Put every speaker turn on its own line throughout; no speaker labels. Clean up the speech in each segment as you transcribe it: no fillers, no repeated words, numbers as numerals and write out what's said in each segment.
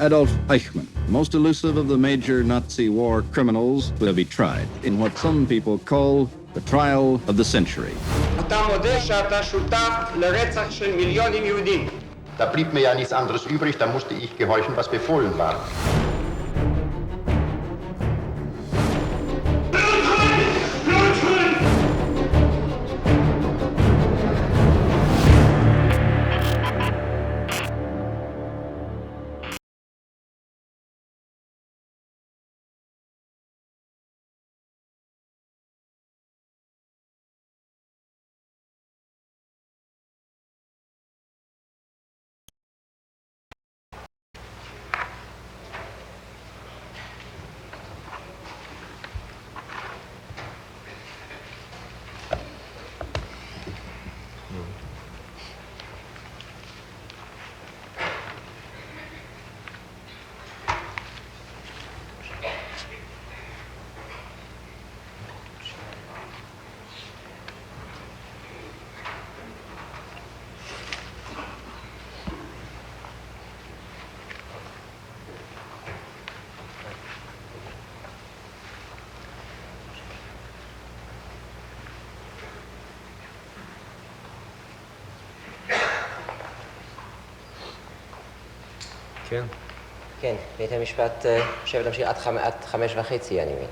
Adolf Eichmann, most elusive of the major Nazi war criminals, will be tried in what some people call the trial of the century.
אתה מודה שאתה שותף לרצח של מיליונים יהודים.
Da blieb mir ja nichts anderes übrig, da musste ich gehorchen, was befohlen war.
כן.
כן, בית המשפט חושב להמשיך עד 5:30, אני מבין.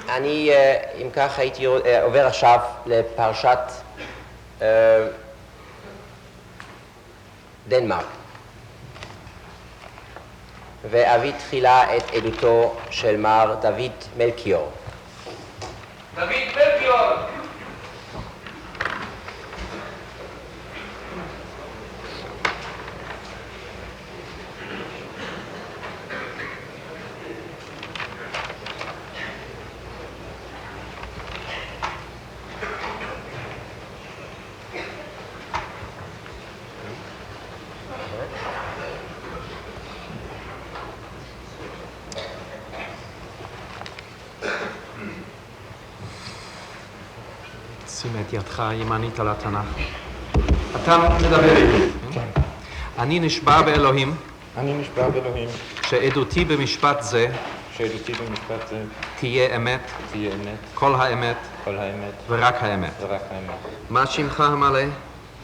אני, אם כך, הייתי עובר עכשיו לפרשת דנמרק. ואביא תחילה את עדותו של מר דוד מלכיאור.
דוד מלכיאור!
שים את ידך הימנית על התנ"ך. אתה מדבר איתי. אני נשבע באלוהים.
אני נשבע באלוהים.
שעדותי במשפט זה.
שעדותי במשפט זה.
תהיה אמת.
תהיה אמת.
כל האמת.
כל האמת.
ורק האמת.
ורק האמת.
מה שמך המלא?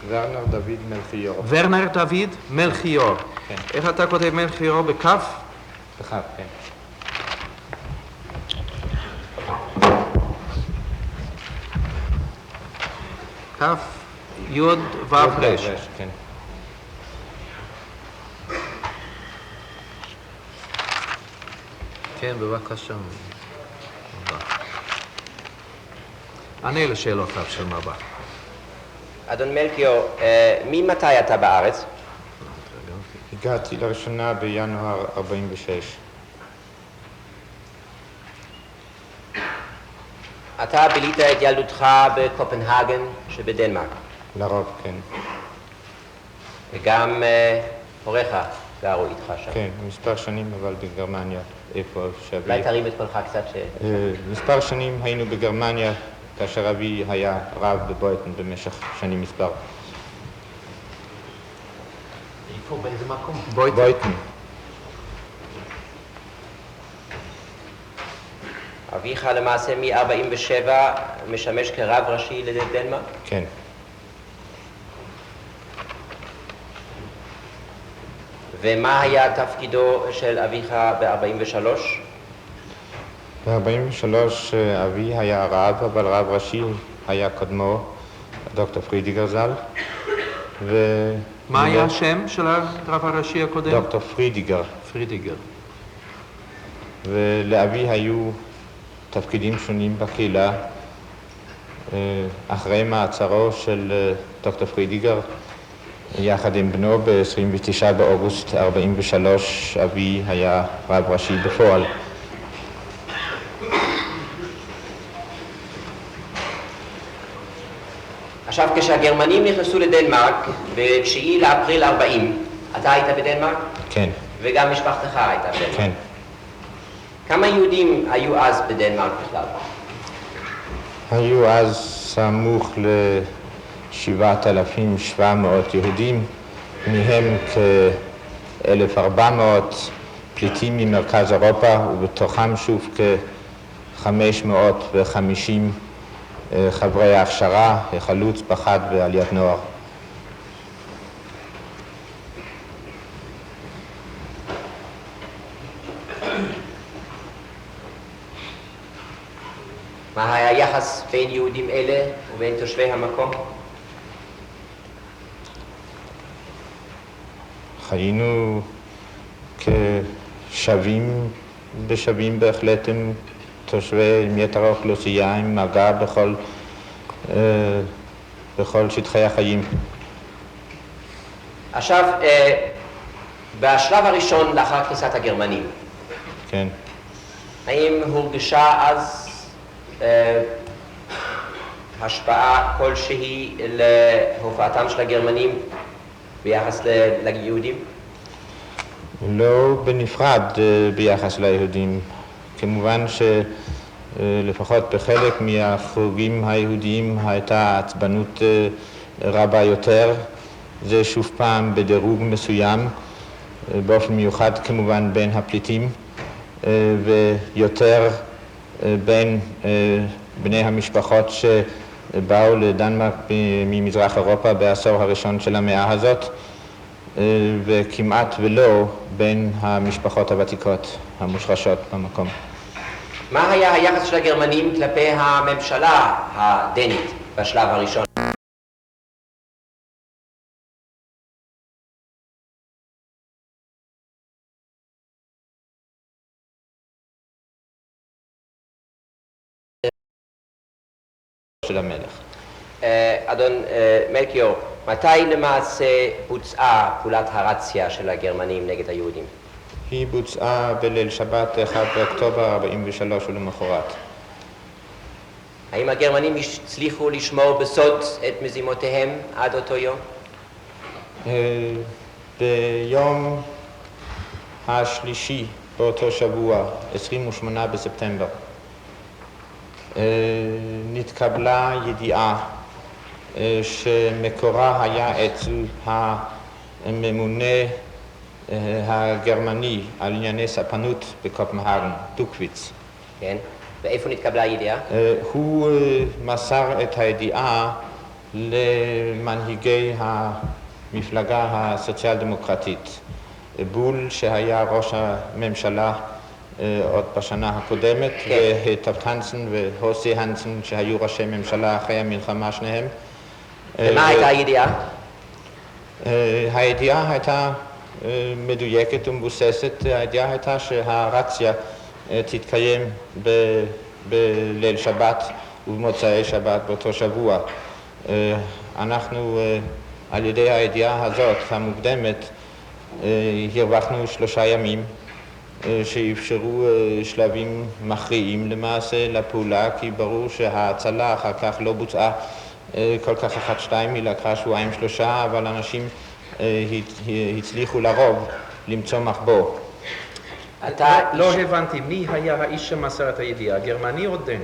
ורנר דוד מלכיאור.
ורנר דוד מלכיאור.
כן.
איך אתה כותב מלכיאור? בכף?
בכף, כן.
כף, יוד, וו, רש.
כן.
כן, בבקשה. ענה לשאלותיו של מבט.
אדון מלכיאור, ממתי אתה בארץ?
הגעתי לראשונה בינואר 46.
אתה בילית את ילדותך בקופנהגן שבדנמרק.
לרוב, כן.
וגם הוריך גרו איתך שם.
כן, מספר שנים אבל בגרמניה, איפה שאבי...
אולי תרים את קולך קצת
מספר שנים היינו בגרמניה, כאשר אבי היה רב בבויטן במשך שנים מספר.
איפה? באיזה מקום?
בויטן.
אביך למעשה מ-47 משמש כרב ראשי לדנמרק?
כן.
ומה היה תפקידו של אביך ב-43?
ב-43 אבי היה רב, אבל רב ראשי היה קודמו, דוקטור פרידיגר ז"ל.
מה היה השם של הרב הראשי הקודם?
דוקטור פרידיגר.
פרידיגר.
ולאבי היו תפקידים שונים בקהילה. אחרי מעצרו של דוקטור פרידיגר, יחד עם בנו ב-29 באוגוסט 43, אבי היה רב ראשי בפועל.
עכשיו, כשהגרמנים נכנסו לדנמרק ב-9 לאפריל 40, אתה היית בדנמרק?
כן.
וגם משפחתך הייתה בדנמרק?
כן.
כמה יהודים היו אז בדנמרק בכלל?
היו אז סמוך ל-7,700 יהודים, מהם 1,400 פליטים ממרכז אירופה, ובתוכם שוב כ-550 חברי ההכשרה, חלוץ, פחד ועליית נוער.
מה היה היחס בין יהודים אלה ובין תושבי המקום?
חיינו כשווים בשווים בהחלט עם תושבי יתר האוכלוסייה, עם מגע בכל שטחי החיים.
עכשיו, בשלב הראשון לאחר כניסת הגרמנים,
כן.
האם הורגשה אז השפעה כלשהי להופעתם של הגרמנים ביחס ליהודים?
לא בנפרד ביחס ליהודים. כמובן שלפחות בחלק מהחוגים היהודיים הייתה עצבנות רבה יותר. זה שוב פעם בדירוג מסוים, באופן מיוחד כמובן בין הפליטים, ויותר בין בני המשפחות שבאו לדנמרק ממזרח אירופה בעשור הראשון של המאה הזאת, וכמעט ולא בין המשפחות הוותיקות המושרשות במקום.
מה היה היחס של הגרמנים כלפי הממשלה הדנית בשלב הראשון?
של המלך.
אדון מלכיאור, מתי למעשה בוצעה פעולת הרציה של הגרמנים נגד היהודים?
היא בוצעה בליל שבת 1 באוקטובר 43 ולמחרת.
האם הגרמנים הצליחו לשמור בסוד את מזימותיהם עד אותו יום?
ביום השלישי באותו שבוע, 28 בספטמבר, נתקבלה ידיעה שמקורה היה אצל הממונה הגרמני על ענייני ספנות בקופנהגן, דוקוויץ.
כן, ואיפה נתקבלה הידיעה?
הוא מסר את הידיעה למנהיגי המפלגה הסוציאל דמוקרטית. בול שהיה ראש הממשלה עוד בשנה הקודמת, וטאפט הנסן והוסי הנסן שהיו ראשי ממשלה אחרי המלחמה שניהם.
ומה הייתה הידיעה?
הידיעה הייתה מדויקת ומבוססת. הידיעה הייתה שהרציה תתקיים בליל שבת ובמוצאי שבת באותו שבוע. אנחנו על ידי הידיעה הזאת המוקדמת הרווחנו 3 ימים שאפשרו שלבים מכריעים למעשה לפעולה, כי ברור שההצלה אחר כך לא בוצעה כל כך 1-2, היא לקחה 2-3, אבל אנשים הצליחו לרוב למצוא מחבוא.
לא הבנתי, מי היה האיש שמסר את הידיעה, גרמני או דני?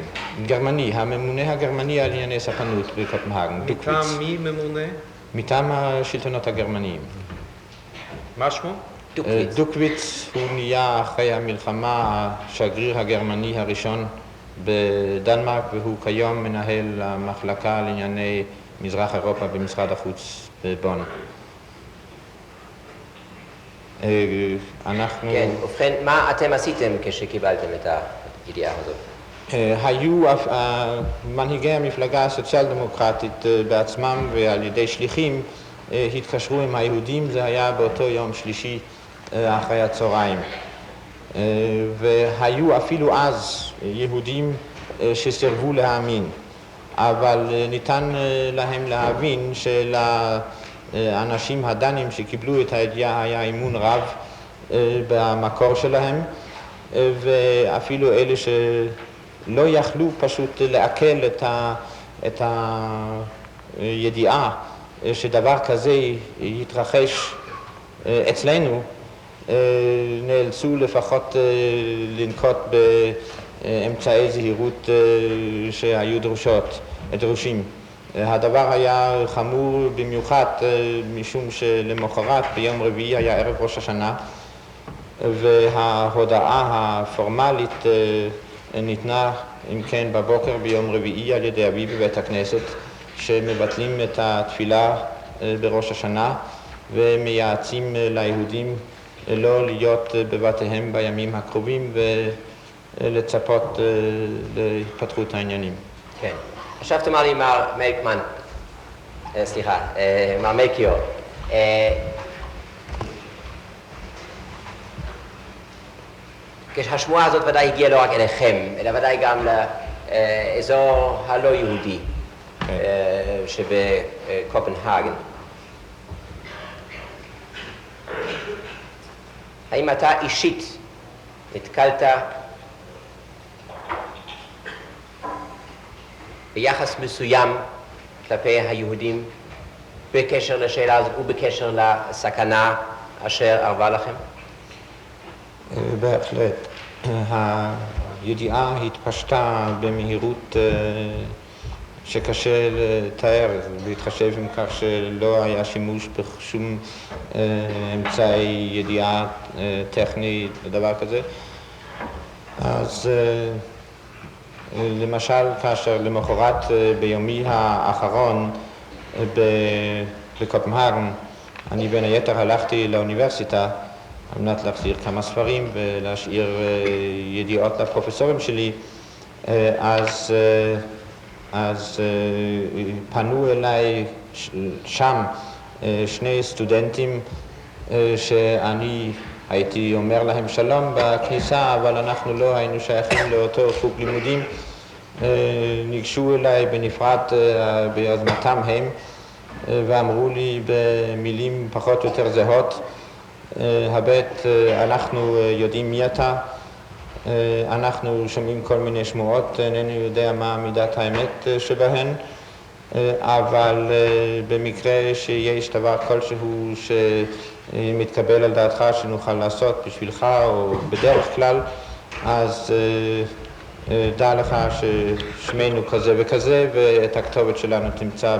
גרמני, הממונה הגרמני על ענייני ספנות בקופנהגן, דוקוויץ.
מטעם מי ממונה?
מטעם השלטונות הגרמניים.
מה שמו?
דוקוויץ.
דוקוויץ הוא נהיה אחרי המלחמה השגריר הגרמני הראשון בדנמרק, והוא כיום מנהל המחלקה לענייני מזרח אירופה במשרד החוץ בבון. אנחנו...
כן, ובכן, מה אתם עשיתם כשקיבלתם את הידיעה הזאת?
היו מנהיגי המפלגה הסוציאל דמוקרטית בעצמם ועל ידי שליחים התקשרו עם היהודים. זה היה באותו יום שלישי אחרי הצהריים, והיו אפילו אז יהודים שסירבו להאמין, אבל ניתן להם להבין שלאנשים הדנים שקיבלו את הידיעה היה אמון רב במקור שלהם, ואפילו אלה שלא יכלו פשוט לעכל את הידיעה שדבר כזה יתרחש אצלנו, נאלצו לפחות לנקוט באמצעי זהירות שהיו דרושים הדבר היה חמור במיוחד משום שלמחרת ביום רביעי היה ערב ראש השנה, וההודעה הפורמלית ניתנה אם כן בבוקר ביום רביעי על ידי אבי בבית הכנסת, שמבטלים את התפילה בראש השנה ומייעצים ליהודים לא להיות בבתיהם בימים הקרובים ולצפות להתפתחות העניינים.
כן. עכשיו תאמר לי מר מייקמן, סליחה, מר מייקיו, כשהשמועה הזאת ודאי הגיעה לא רק אליכם, אלא ודאי גם לאזור הלא יהודי שבקופנהגן. האם אתה אישית נתקלת ביחס מסוים כלפי היהודים בקשר לשאלה הזאת ובקשר לסכנה אשר ארבה לכם?
בהחלט. הידיעה התפשטה במהירות שקשה לתאר, בהתחשב עם כך שלא היה שימוש בשום אמצעי ידיעה טכני לדבר כזה. אז למשל, כאשר למחרת ביומי האחרון בקופנהגן, אני בין היתר הלכתי לאוניברסיטה על מנת להחזיר כמה ספרים ולהשאיר ידיעות לפרופסורים שלי, אז פנו אליי שם שני סטודנטים שאני הייתי אומר להם שלום בכניסה, אבל אנחנו לא היינו שייכים לאותו חוג לימודים. ניגשו אליי בנפרד ביוזמתם הם ואמרו לי במילים פחות או יותר זהות, הבט, אנחנו יודעים מי אתה, אנחנו שומעים כל מיני שמועות, איננו יודע מה מידת האמת שבהן, אבל במקרה שיש דבר כלשהו שמתקבל על דעתך שנוכל לעשות בשבילך או בדרך כלל, אז דע לך ששמנו כזה וכזה ואת הכתובת שלנו תמצא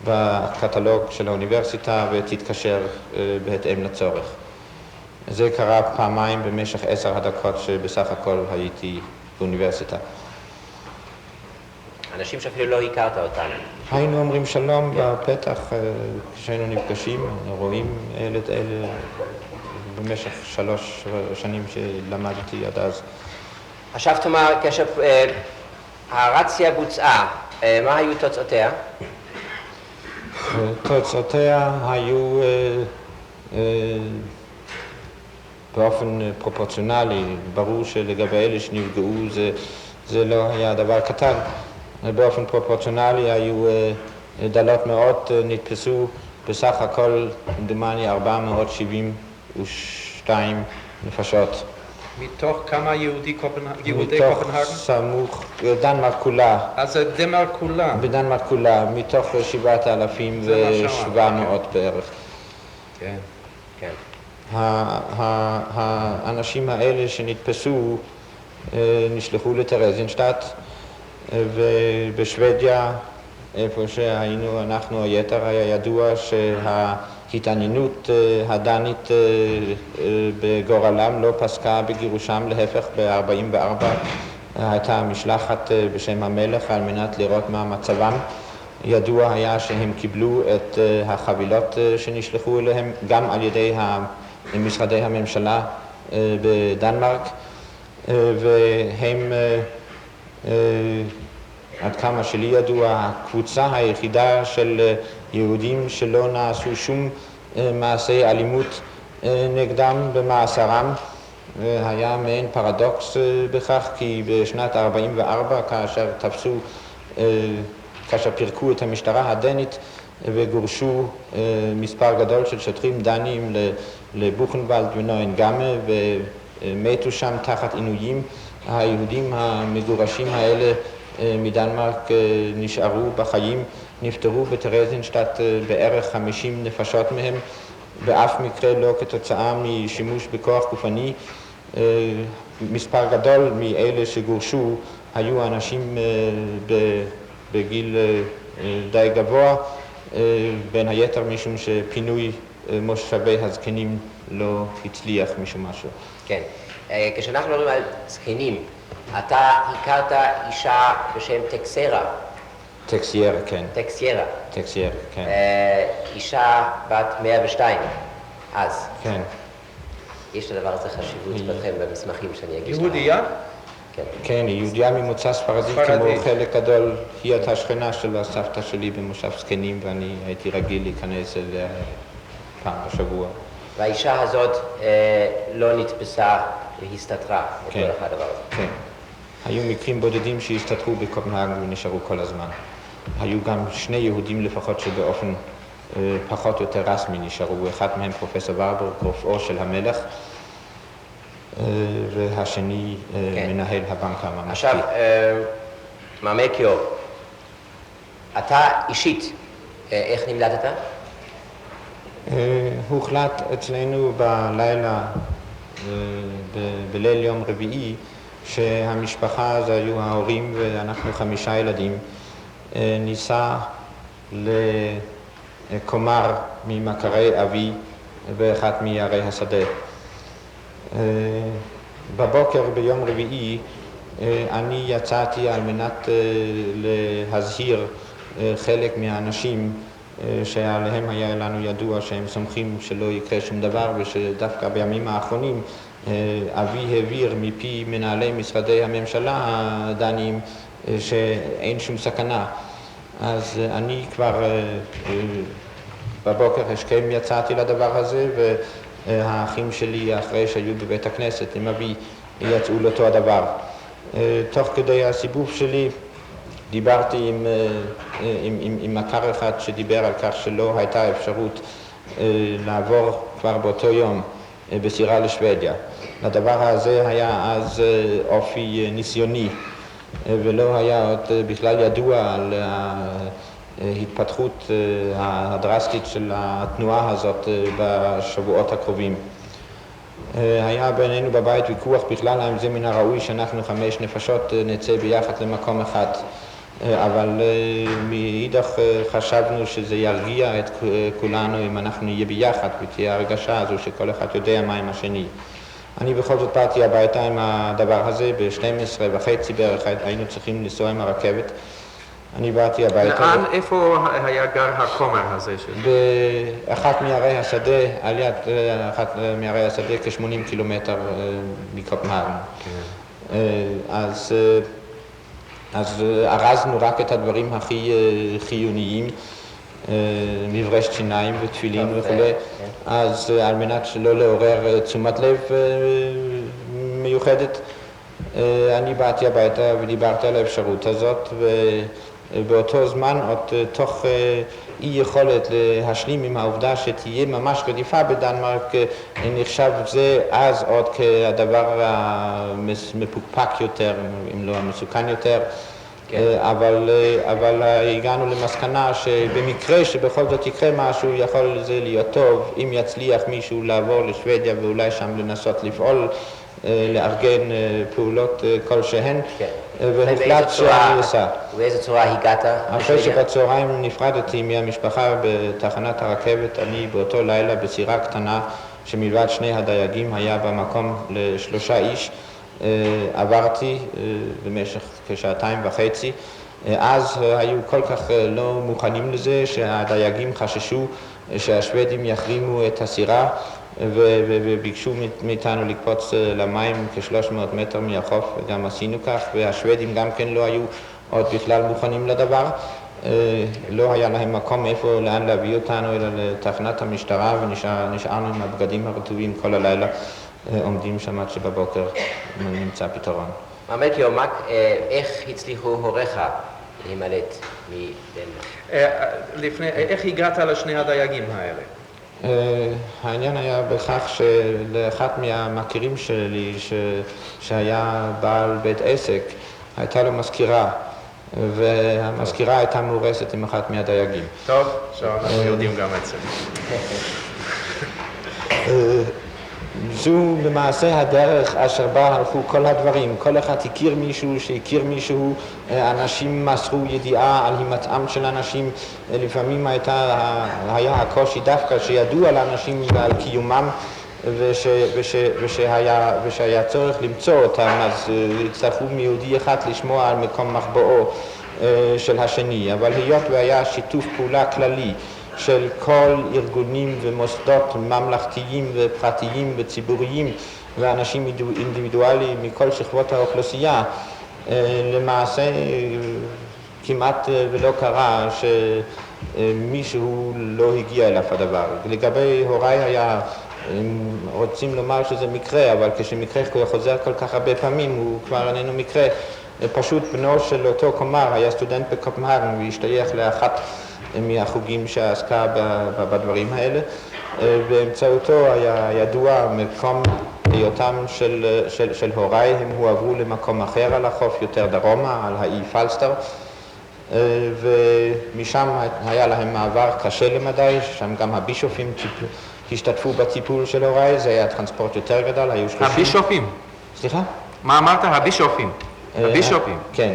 בקטלוג של האוניברסיטה ותתקשר בהתאם לצורך. זה קרה פעמיים במשך 10 הדקות שבסך הכל הייתי באוניברסיטה.
אנשים שאפילו לא הכרת אותם.
היינו אומרים שלום בפתח כשהיינו נפגשים, רואים אלה במשך 3 שנים שלמדתי עד אז.
עכשיו תאמר, כשהרציה בוצעה, מה היו תוצאותיה?
תוצאותיה היו באופן פרופורציונלי. ברור שלגבי אלה שנפגעו זה לא היה דבר קטן. באופן פרופורציונלי היו דלות מאוד, נתפסו בסך הכל דומני 472 נפשות.
מתוך כמה יהודי קופנהגן?
מתוך סמוך, דנמרק כולה.
אז זה דנמרק כולה?
בדנמרק כולה, מתוך 7,700 בערך.
כן.
כן.
האנשים האלה שנתפסו נשלחו לטרזינשטט, ובשוודיה, איפה שהיינו אנחנו היתר, היה ידוע שההתעניינות הדנית בגורלם לא פסקה בגירושם, להפך ב-44 הייתה משלחת בשם המלך על מנת לראות מה מצבם. ידוע היה שהם קיבלו את החבילות שנשלחו אליהם גם על ידי משרדי הממשלה בדנמרק, והם עד כמה שלי ידוע הקבוצה היחידה של יהודים שלא נעשו שום מעשי אלימות נגדם במאסרם. היה מעין פרדוקס בכך, כי בשנת 44 כאשר פירקו את המשטרה הדנית וגורשו מספר גדול של שוטרים דנים לבוכנוולד ונוינגאמה ומתו שם תחת עינויים, היהודים המגורשים האלה מדנמרק נשארו בחיים, נפטרו בטרזינשטט בערך 50 נפשות מהם, באף מקרה לא כתוצאה משימוש בכוח גופני. מספר גדול מאלה שגורשו היו אנשים בגיל די גבוה, בין היתר משום שפינוי מושבי הזקנים לא הצליח משום משהו.
כן, כשאנחנו מדברים על זקנים, אתה הכרת אישה בשם טקסרה.
טקסיירה, כן.
טקסיירה.
טקסיירה, כן.
אישה בת 102, אז.
כן.
יש לדבר הזה חשיבות בכם במסמכים שאני אגיש.
יהודייה?
כן.
כן, היא יהודיה ממוצא ספרדי, כמו חלק גדול. היא הייתה שכנה של הסבתא שלי במושב זקנים, ואני הייתי רגיל להיכנס אליה פעם בשבוע.
והאישה הזאת לא נתפסה והסתתרה.
כן,
הדבר הזה.
כן. היו מקרים בודדים שהסתתרו בקופנהגן ונשארו כל הזמן. היו גם שני יהודים לפחות שבאופן פחות או יותר רסמי נשארו. אחד מהם פרופסור ורברג, רופאו של המלך, והשני מנהל הבנק הממלכתי.
עכשיו, מר מקיו, אתה אישית, איך נמלטת?
הוחלט אצלנו בלילה, בליל יום רביעי, שהמשפחה, זה היו ההורים ואנחנו 5 ילדים, ניסע לקומר ממכרי אבי באחת מערי השדה. בבוקר ביום רביעי אני יצאתי על מנת להזהיר חלק מהאנשים שעליהם היה לנו ידוע שהם סומכים שלא יקרה שום דבר, ושדווקא בימים האחרונים אבי העביר מפי מנהלי משרדי הממשלה הדניים שאין שום סכנה. אז אני כבר בבוקר השכם יצאתי לדבר הזה, והאחים שלי אחרי שהיו בבית הכנסת עם אבי יצאו לאותו הדבר. תוך כדי הסיבוב שלי דיברתי עם מכר אחד שדיבר על כך שלא הייתה אפשרות לעבור כבר באותו יום בסירה לשוודיה. לדבר הזה היה אז אופי ניסיוני, ולא היה עוד בכלל ידוע על ההתפתחות הדרסטית של התנועה הזאת בשבועות הקרובים. היה בינינו בבית ויכוח בכלל האם זה מן הראוי שאנחנו 5 נפשות נצא ביחד למקום אחד, אבל מאידך חשבנו שזה ירגיע את כולנו אם אנחנו נהיה ביחד ותהיה הרגשה הזו שכל אחד יודע מה עם השני. אני בכל זאת באתי הביתה עם הדבר הזה, ב-12:30 בערך היינו צריכים לנסוע עם הרכבת. אני באתי הביתה.
לאן, איפה היה גר הכומר הזה?
באחת מערי השדה, על יד אחת מערי השדה כ-80 קילומטר מקופנהגן. אז ארזנו רק את הדברים הכי חיוניים, מברשת שיניים ותפילין וכו'. אז על מנת שלא לעורר תשומת לב מיוחדת, אני באתי הביתה ודיברתי על האפשרות הזאת, ובאותו זמן עוד תוך אי יכולת להשלים עם העובדה שתהיה ממש רדיפה בדנמרק, נחשב זה אז עוד כהדבר המפוקפק יותר, אם לא המסוכן יותר. אבל הגענו למסקנה שבמקרה שבכל זאת יקרה משהו, יכול זה להיות טוב אם יצליח מישהו לעבור לשוודיה ואולי שם לנסות לפעול, לארגן פעולות כלשהן, והוחלט שאני אסע.
ובאיזה צורה הגעת?
אחרי שבצהריים נפרדתי מהמשפחה בתחנת הרכבת, אני באותו לילה בסירה קטנה שמלבד 2 הדייגים היה במקום ל3 איש, עברתי במשך כ2.5 שעות. אז היו כל כך לא מוכנים לזה שהדייגים חששו שהשוודים יחרימו את הסירה וביקשו מאיתנו לקפוץ למים כ300 מטר מהחוף, וגם עשינו כך, והשוודים גם כן לא היו עוד בכלל מוכנים לדבר. לא היה להם מקום לאן להביא אותנו אלא לתחנת המשטרה, ונשארנו עם הבגדים הרטובים כל הלילה, עומדים שם עד שבבוקר נמצא פתרון.
מר מקיו, איך הצליחו הוריך להימלט מדנמרק?
איך הגעת לשני הדייגים האלה?
העניין היה בכך שלאחד מהמכירים שלי שהיה בעל בית עסק, הייתה לו מזכירה, והמזכירה הייתה מאורסת עם אחד מהדייגים.
טוב, עכשיו אנחנו יודעים גם את זה.
זו למעשה הדרך אשר בה הלכו כל הדברים. כל אחד הכיר מישהו שהכיר מישהו, אנשים מסרו ידיעה על הימצאם של אנשים, לפעמים היה הקושי דווקא שידעו על אנשים ועל קיומם ושהיה צורך למצוא אותם, אז הצטרכו מיהודי אחד לשמוע על מקום מחבואו של השני. אבל היות והיה שיתוף פעולה כללי של כל ארגונים ומוסדות ממלכתיים ופרטיים וציבוריים ואנשים אינדיבידואליים מכל שכבות האוכלוסייה, למעשה כמעט ולא קרה שמישהו לא הגיע אליו הדבר. לגבי הוריי היה, רוצים לומר שזה מקרה, אבל כשמקרה חוזר כל כך הרבה פעמים הוא כבר איננו מקרה. פשוט בנו של אותו כומר היה סטודנט בקופנהגן והשתייך לאחת מהחוגים שעסקה בדברים האלה. באמצעותו היה ידוע מקום היותם של הוריי, הם הועברו למקום אחר על החוף, יותר דרומה, על האי פלסטר, ומשם היה להם מעבר קשה למדי, שם גם הבישופים השתתפו בטיפול של הוריי, זה היה טרנספורט יותר גדול, היו 30...
הבישופים?
סליחה?
מה אמרת? הבישופים. הבישופים.
כן.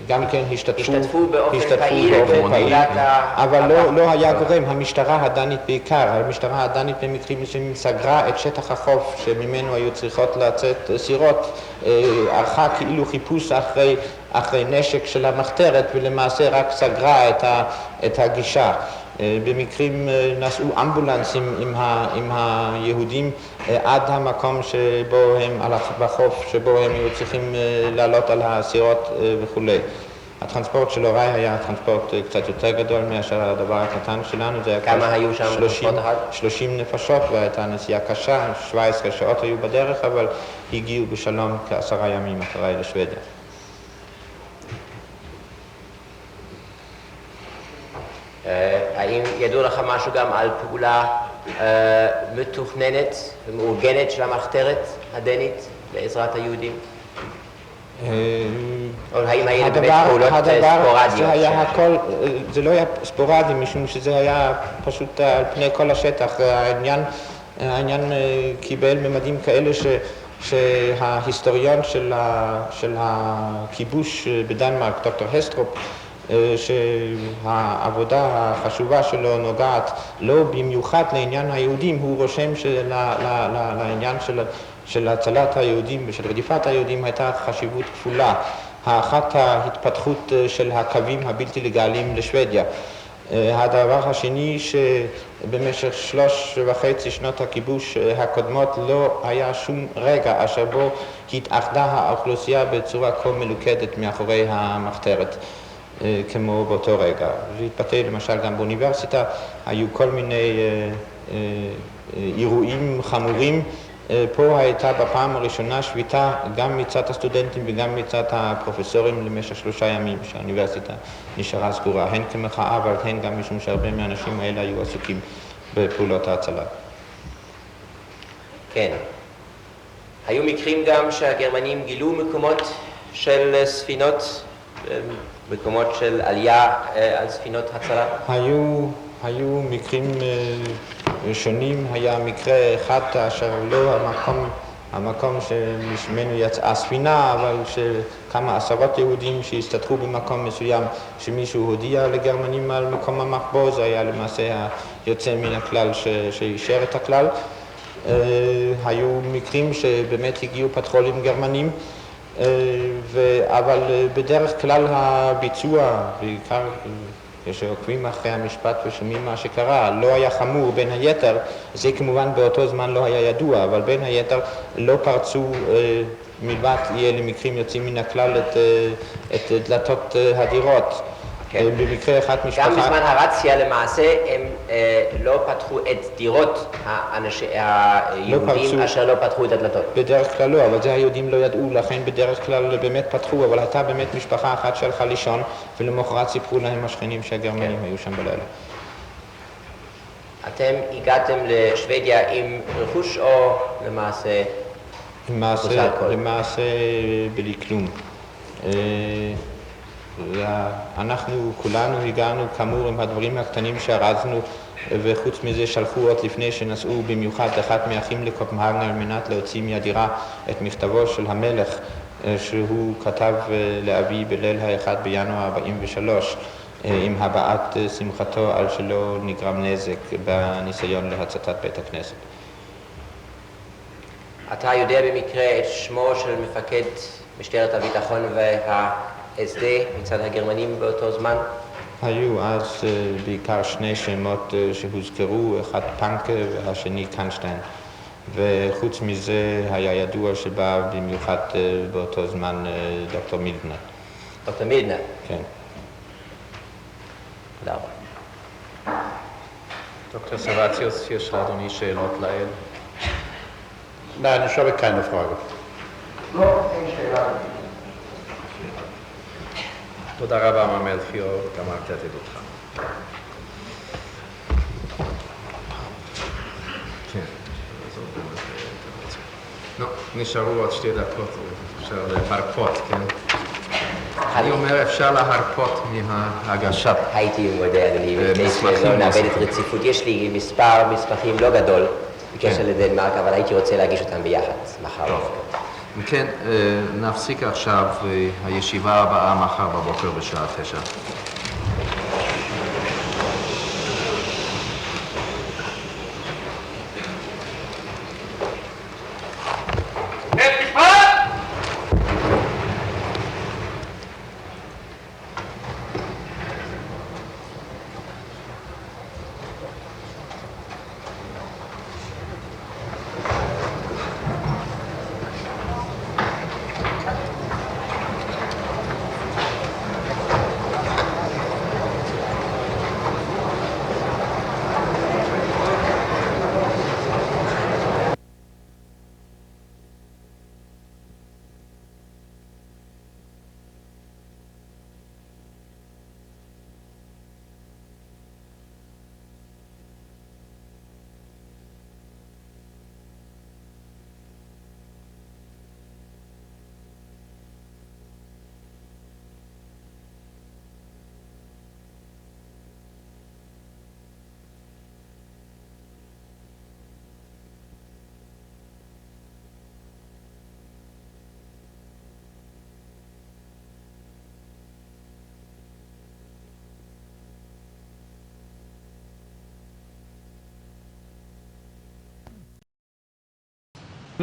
גם כן
השתתפו באופן פעיל בפעולת
אבל לא היה גורם, המשטרה הדנית בעיקר, המשטרה הדנית במקרים מסוימים סגרה את שטח החוף שממנו היו צריכות לצאת סירות, ערכה כאילו חיפוש אחרי נשק של המחתרת ולמעשה רק סגרה את הגישה. במקרים נסעו אמבולנסים עם היהודים עד המקום שבו הם, בחוף שבו הם היו צריכים לעלות על הסירות וכו'. הטרנספורט של הוריי היה טרנספורט קצת יותר גדול מאשר הדבר הקטן שלנו.
כמה היו שם?
30 נפשות והייתה נסיעה קשה, 17 שעות היו בדרך, אבל הגיעו בשלום כ10 ימים אחרי לשוודיה.
האם ידוע לך משהו גם על פעולה מתוכננת ומאורגנת של המחתרת הדנית לעזרת היהודים? או האם היה באמת פעולות ספורדיות?
זה היה הכל, זה לא היה ספורדי משום שזה היה פשוט על פני כל השטח. העניין קיבל ממדים כאלה שההיסטוריון של הכיבוש בדנמרק, דוקטור הסטרופ, שהעבודה החשובה שלו נוגעת לא במיוחד לעניין היהודים, הוא רושם שלעניין של הצלת היהודים ושל רדיפת היהודים הייתה חשיבות כפולה. האחת ההתפתחות של הקווים הבלתי לגליים לשוודיה. הדבר השני שבמשך 3.5 שנות הכיבוש הקודמות לא היה שום רגע אשר בו התאחדה האוכלוסייה בצורה כה מלוכדת מאחורי המחתרת. כמו באותו רגע. זה התבטא למשל גם באוניברסיטה, היו כל מיני אירועים חמורים. פה הייתה בפעם הראשונה שביתה גם מצד הסטודנטים וגם מצד הפרופסורים למשך 3 ימים שהאוניברסיטה נשארה סגורה, הן כמחאה אבל הן גם משום שהרבה מהאנשים האלה היו עסוקים בפעולות ההצלה.
כן. היו מקרים גם שהגרמנים גילו מקומות של ספינות, מקומות של עלייה על ספינות הצלה?
היו מקרים שונים. היה מקרה אחד אשר לא המקום שמשמנו יצאה ספינה, אבל שכמה עשרות יהודים שהסתתרו במקום מסוים שמישהו הודיע לגרמנים על מקום המחבוא, זה היה למעשה היוצא מן הכלל שאישר את הכלל. היו מקרים שבאמת הגיעו פטרולים גרמנים, אבל בדרך כלל הביצוע, בעיקר כשעוקבים אחרי המשפט ושומעים מה שקרה, לא היה חמור. בין היתר, זה כמובן באותו זמן לא היה ידוע, אבל בין היתר לא פרצו מלבד יהיה למקרים יוצאים מן הכלל את דלתות הדירות.
כן.
במקרה אחד משפחה...
גם בזמן הרציה למעשה הם לא פתחו את דירות היהודים אשר לא פתחו את הדלתות.
בדרך כלל לא, אבל זה היהודים לא ידעו, לכן בדרך כלל באמת פתחו, אבל הייתה באמת משפחה אחת שהלכה לישון, ולמחרת סיפרו להם השכנים שהגרמנים היו שם בלילה.
אתם הגעתם לשוודיה עם רכוש או למעשה...
למעשה בלי כלום. אנחנו כולנו הגענו כאמור עם הדברים הקטנים שארזנו וחוץ מזה שלחו עוד לפני שנסעו במיוחד אחד מהאחים לקופנהגן על מנת להוציא מהדירה את מכתבו של המלך שהוא כתב לאבי בליל ה-1 בינואר 43 עם הבעת שמחתו על שלא נגרם נזק בניסיון להצתת בית הכנסת.
אתה יודע במקרה את שמו של מפקד משטרת הביטחון וה-SD מצד הגרמנים באותו זמן?
היו אז בעיקר שני שמות שהוזכרו, אחד פנקה והשני קנשטיין. וחוץ מזה היה ידוע שבא במיוחד באותו זמן דוקטור מילדנר.
דוקטור מילדנר?
כן.
תודה רבה.
דוקטור סרווציוס, יש לאדוני שאלות לעיל?
Nein, ich habe keine Frage.
תודה רבה, מר מלכיאור, גמרת את עדותך. כן. נו, נשארו עוד 2 דקות, אפשר להרפות, כן? אני אומר, אפשר להרפות מההגשת.
הייתי מודה, אדוני, מפני שלא נאבד את רציפות. יש לי מספר מסמכים לא גדול בקשר לדנמרק, אבל הייתי רוצה להגיש אותם ביחד מחר.
כן, נפסיק עכשיו, הישיבה הבאה מחר בבוקר בשעה 9.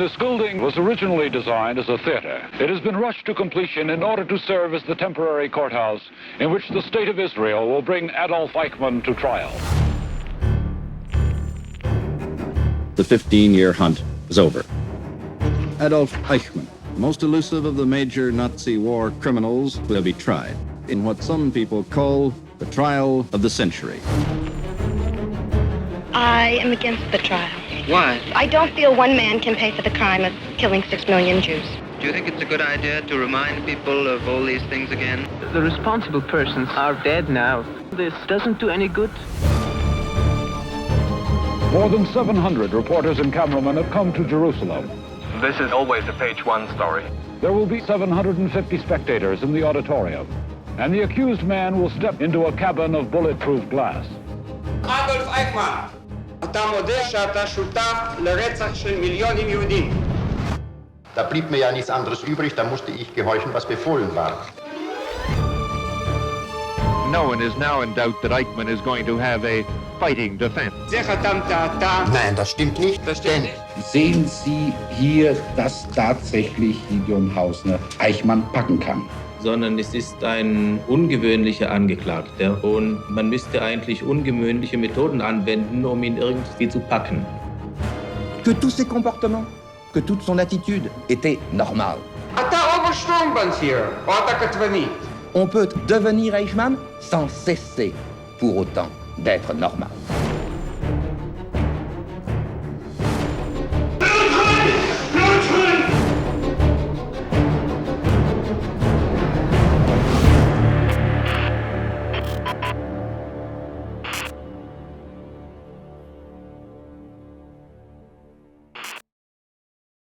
This building was originally designed as a theater. It has been rushed to completion in order to serve as the temporary courthouse in which the State of Israel will bring Adolf Eichmann to trial.
The 15-year hunt was over. Adolf Eichmann, most elusive of the major Nazi war criminals, will be tried in what some people call the trial of the century.
I am against the trial.
Why?
I don't feel one man can pay for the crime of killing 6 million Jews.
Do you think it's a good idea to remind people of all these things again?
The responsible persons are dead now. This doesn't do any good.
More than 700 reporters and cameramen have come to Jerusalem.
This is always a page-1 story.
There will be 750 spectators in the auditorium, and the accused man will step into a cabin of bulletproof glass.
Adolf Eichmann, אתה מודה שאתה שותף לרצח של מיליונים יהודים.
Da blieb mir ja nichts anderes übrig, da musste ich gehorchen, was befohlen war.
No one is now in doubt that Eichmann is going to have a fighting defense.
זה חתמת אתה.
Nein, das stimmt nicht.
Das stimmt nicht.
Sehen Sie hier, dass tatsächlich Gideon Hausner Eichmann packen kann?
Sondern es ist ein ungewöhnlicher Angeklagter und man müsste eigentlich ungewöhnliche Methoden anwenden, um ihn irgendwie zu packen.
Que tous ses comportements, que toute son attitude était normale.
אתה Obersturmbannführer, או אתה כתבנית.
On peut devenir Eichmann sans cesser pour autant d'être normal.